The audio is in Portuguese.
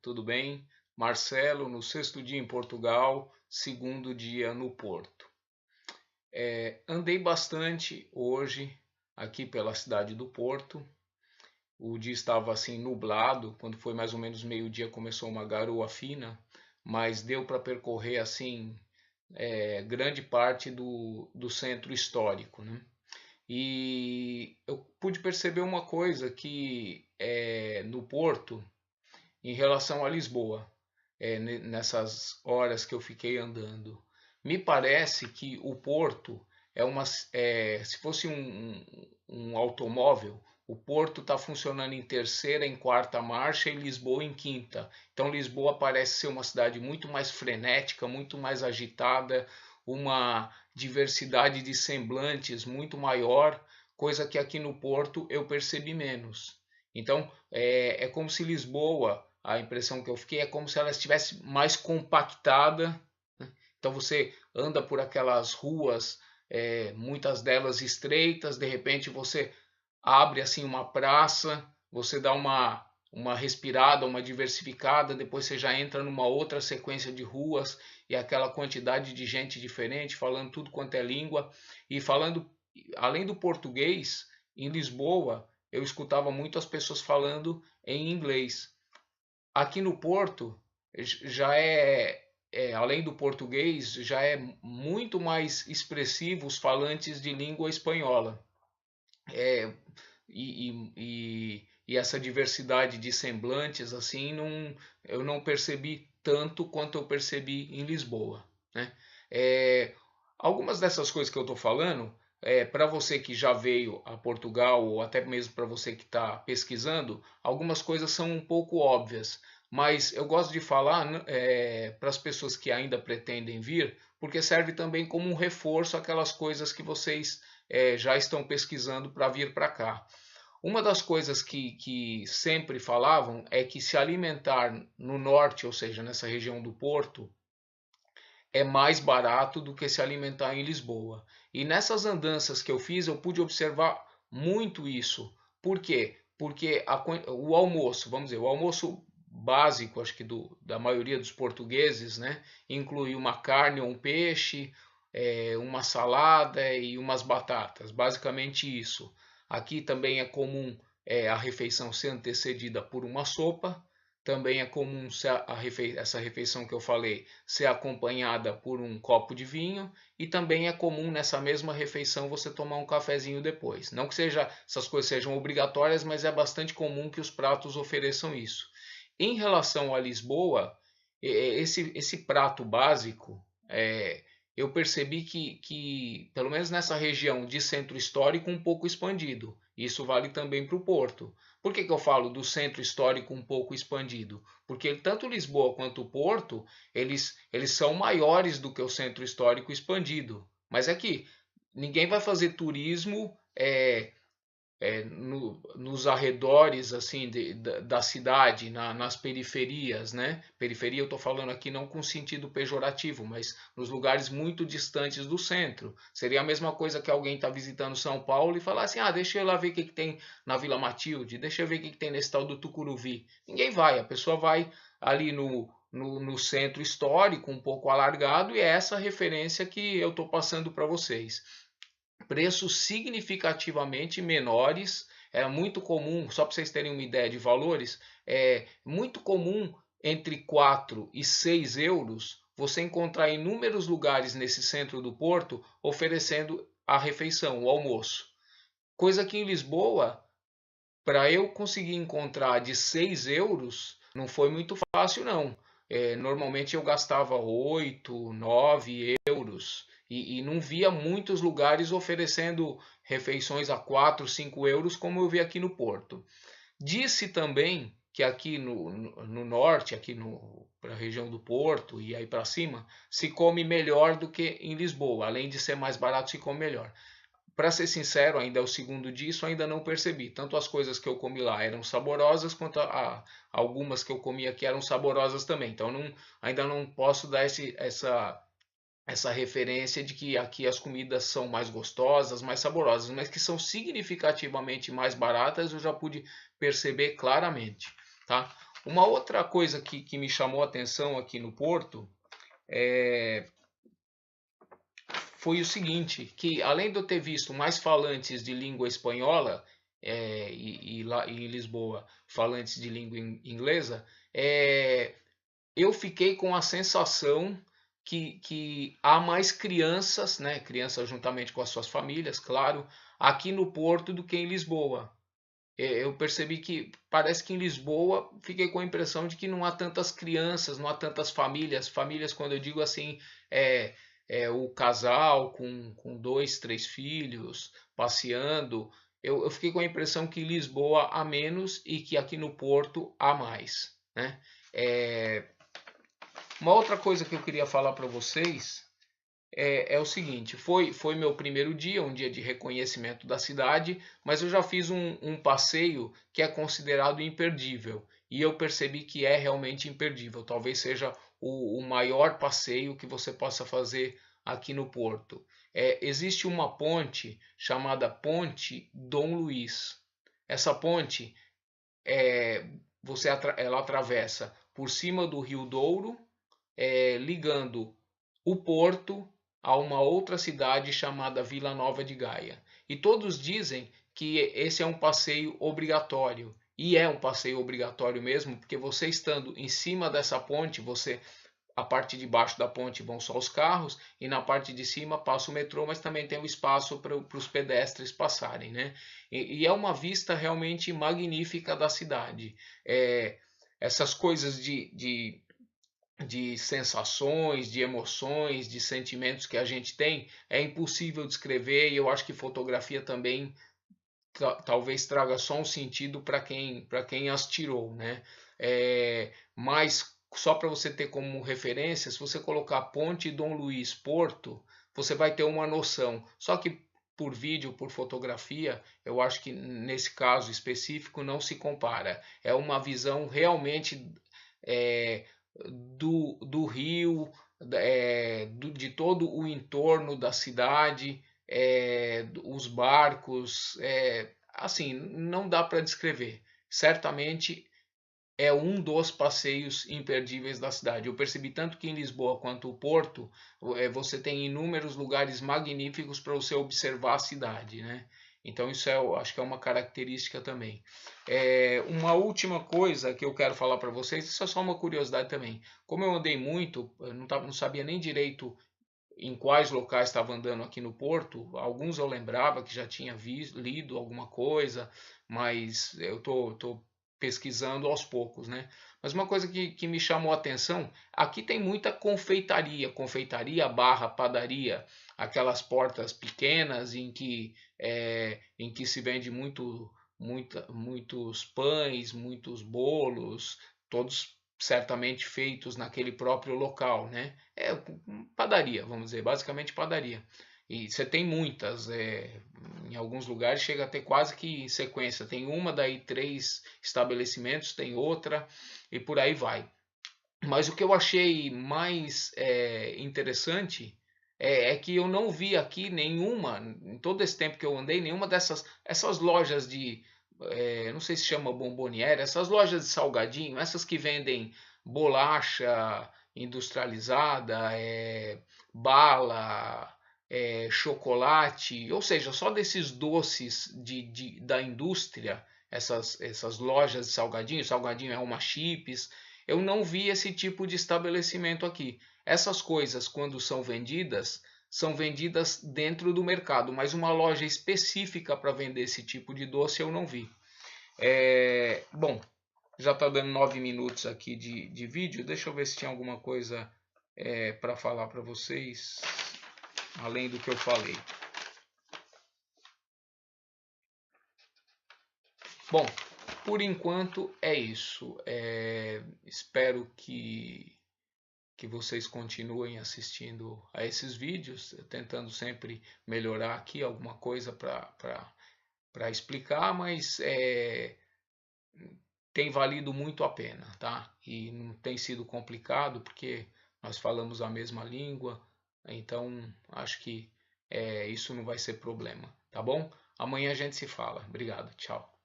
Tudo bem? Marcelo, no sexto dia em Portugal, segundo dia no Porto. Andei bastante hoje aqui pela cidade do Porto. O dia estava assim nublado, quando foi mais ou menos meio-dia começou uma garoa fina, mas deu para percorrer assim grande parte do centro histórico, né? E eu pude perceber uma coisa que no Porto, em relação a Lisboa, nessas horas que eu fiquei andando. Me parece que o Porto se fosse um automóvel, o Porto está funcionando em terceira, em quarta marcha e Lisboa em quinta. Então Lisboa parece ser uma cidade muito mais frenética, muito mais agitada, uma diversidade de semblantes muito maior, coisa que aqui no Porto eu percebi menos. Então é como se Lisboa, a impressão que eu fiquei é como se ela estivesse mais compactada, né? Então você anda por aquelas ruas, muitas delas estreitas, de repente você abre assim uma praça, você dá uma respirada, uma diversificada, depois você já entra numa outra sequência de ruas e aquela quantidade de gente diferente, falando tudo quanto é língua e falando, além do português, em Lisboa eu escutava muito as pessoas falando em inglês. Aqui no Porto já além do português, já é muito mais expressivo os falantes de língua espanhola. É, e essa diversidade de semblantes assim eu não percebi tanto quanto eu percebi em Lisboa, né? É, algumas dessas coisas que eu estou falando, para você que já veio a Portugal ou até mesmo para você que está pesquisando, algumas coisas são um pouco óbvias, mas eu gosto de falar para as pessoas que ainda pretendem vir, porque serve também como um reforço aquelas coisas que vocês já estão pesquisando para vir para cá. Uma das coisas que sempre falavam é que se alimentar no norte, ou seja, nessa região do Porto, é mais barato do que se alimentar em Lisboa. E nessas andanças que eu fiz, eu pude observar muito isso. Por quê? Porque o almoço, vamos dizer, o almoço básico, acho que da maioria dos portugueses, né, inclui uma carne ou um peixe, uma salada e umas batatas, basicamente isso. Aqui também é comum a refeição ser antecedida por uma sopa, também é comum essa refeição que eu falei ser acompanhada por um copo de vinho e também é comum nessa mesma refeição você tomar um cafezinho depois. Não que essas coisas sejam obrigatórias, mas é bastante comum que os pratos ofereçam isso. Em relação a Lisboa, esse prato básico, eu percebi pelo menos nessa região de centro histórico, um pouco expandido. Isso vale também para o Porto. Por que eu falo do centro histórico um pouco expandido? Porque tanto Lisboa quanto o Porto, eles são maiores do que o centro histórico expandido. Mas é que ninguém vai fazer turismo nos arredores assim da cidade, nas periferias, né? Periferia eu estou falando aqui não com sentido pejorativo, mas nos lugares muito distantes do centro. Seria a mesma coisa que alguém está visitando São Paulo e falar assim, deixa eu lá ver o que tem na Vila Matilde, deixa eu ver o que tem nesse tal do Tucuruvi. Ninguém vai, a pessoa vai ali no centro histórico, um pouco alargado, e é essa referência que eu estou passando para vocês. Preços significativamente menores. É muito comum, só para vocês terem uma ideia de valores, é muito comum entre 4 e 6 euros você encontrar inúmeros lugares nesse centro do Porto oferecendo a refeição, o almoço. Coisa que em Lisboa, para eu conseguir encontrar de 6 euros, não foi muito fácil, não. Normalmente eu gastava 8, 9 euros e não via muitos lugares oferecendo refeições a 4, 5 euros como eu vi aqui no Porto. Disse também que aqui no norte, aqui para a região do Porto e aí para cima, se come melhor do que em Lisboa. Além de ser mais barato, se come melhor. Para ser sincero, ainda é o segundo dia, isso ainda não percebi. Tanto as coisas que eu comi lá eram saborosas, quanto algumas que eu comi aqui eram saborosas também. Então ainda não posso dar essa referência de que aqui as comidas são mais gostosas, mais saborosas, mas que são significativamente mais baratas, eu já pude perceber claramente. Tá? Uma outra coisa que me chamou a atenção aqui no Porto foi o seguinte, que além de eu ter visto mais falantes de língua espanhola, e lá em Lisboa falantes de língua inglesa, eu fiquei com a sensação que há mais crianças, né, crianças juntamente com as suas famílias, claro, aqui no Porto do que em Lisboa. Eu percebi que parece que em Lisboa fiquei com a impressão de que não há tantas crianças, não há tantas famílias. Famílias, quando eu digo assim, o casal com dois, três filhos passeando. Eu fiquei com a impressão que em Lisboa há menos e que aqui no Porto há mais, né? Uma outra coisa que eu queria falar para vocês é o seguinte, foi meu primeiro dia, um dia de reconhecimento da cidade, mas eu já fiz um passeio que é considerado imperdível. E eu percebi que é realmente imperdível. Talvez seja o maior passeio que você possa fazer aqui no Porto. Existe uma ponte chamada Ponte Dom Luís. Essa ponte, ela atravessa por cima do Rio Douro, ligando o Porto a uma outra cidade chamada Vila Nova de Gaia. E todos dizem que esse é um passeio obrigatório. E é um passeio obrigatório mesmo, porque você estando em cima dessa ponte, a parte de baixo da ponte vão só os carros e na parte de cima passa o metrô, mas também tem o espaço para os pedestres passarem, né? E é uma vista realmente magnífica da cidade. Essas coisas de sensações, de emoções, de sentimentos que a gente tem, é impossível descrever, e eu acho que fotografia também talvez traga só um sentido para quem as tirou, né? Mas só para você ter como referência, se você colocar Ponte Dom Luís Porto, você vai ter uma noção. Só que por vídeo, por fotografia, eu acho que nesse caso específico não se compara. É uma visão realmente do rio, de todo o entorno da cidade, os barcos, assim, não dá para descrever. Certamente é um dos passeios imperdíveis da cidade. Eu percebi tanto que em Lisboa quanto o Porto, você tem inúmeros lugares magníficos para você observar a cidade, né? Então isso acho que é uma característica também. Uma última coisa que eu quero falar para vocês, isso é só uma curiosidade também. Como eu andei muito, eu não sabia nem direito em quais locais estava andando aqui no Porto. Alguns eu lembrava que já tinha lido alguma coisa, mas eu tô pesquisando aos poucos, né? Mas uma coisa que me chamou a atenção, aqui tem muita confeitaria barra padaria, aquelas portas pequenas em que se vende muitos pães, muitos bolos, todos certamente feitos naquele próprio local, né? Padaria, vamos dizer, basicamente padaria. E você tem muitas, em alguns lugares chega a ter quase que em sequência. Tem uma, daí três estabelecimentos, tem outra e por aí vai. Mas o que eu achei mais interessante que eu não vi aqui nenhuma, em todo esse tempo que eu andei, nenhuma essas lojas não sei se chama bomboniere, essas lojas de salgadinho, essas que vendem bolacha industrializada, bala, chocolate, ou seja, só desses doces da indústria, essas lojas de salgadinho, salgadinho é uma chips, eu não vi esse tipo de estabelecimento aqui. Essas coisas, quando são vendidas dentro do mercado, mas uma loja específica para vender esse tipo de doce eu não vi. Bom, já está dando 9 minutos aqui de vídeo. Deixa eu ver se tinha alguma coisa para falar para vocês, além do que eu falei. Bom, por enquanto é isso. Espero que vocês continuem assistindo a esses vídeos, tentando sempre melhorar aqui alguma coisa para explicar, mas tem valido muito a pena, tá? E não tem sido complicado porque nós falamos a mesma língua, então acho que isso não vai ser problema, tá bom? Amanhã a gente se fala. Obrigado, tchau.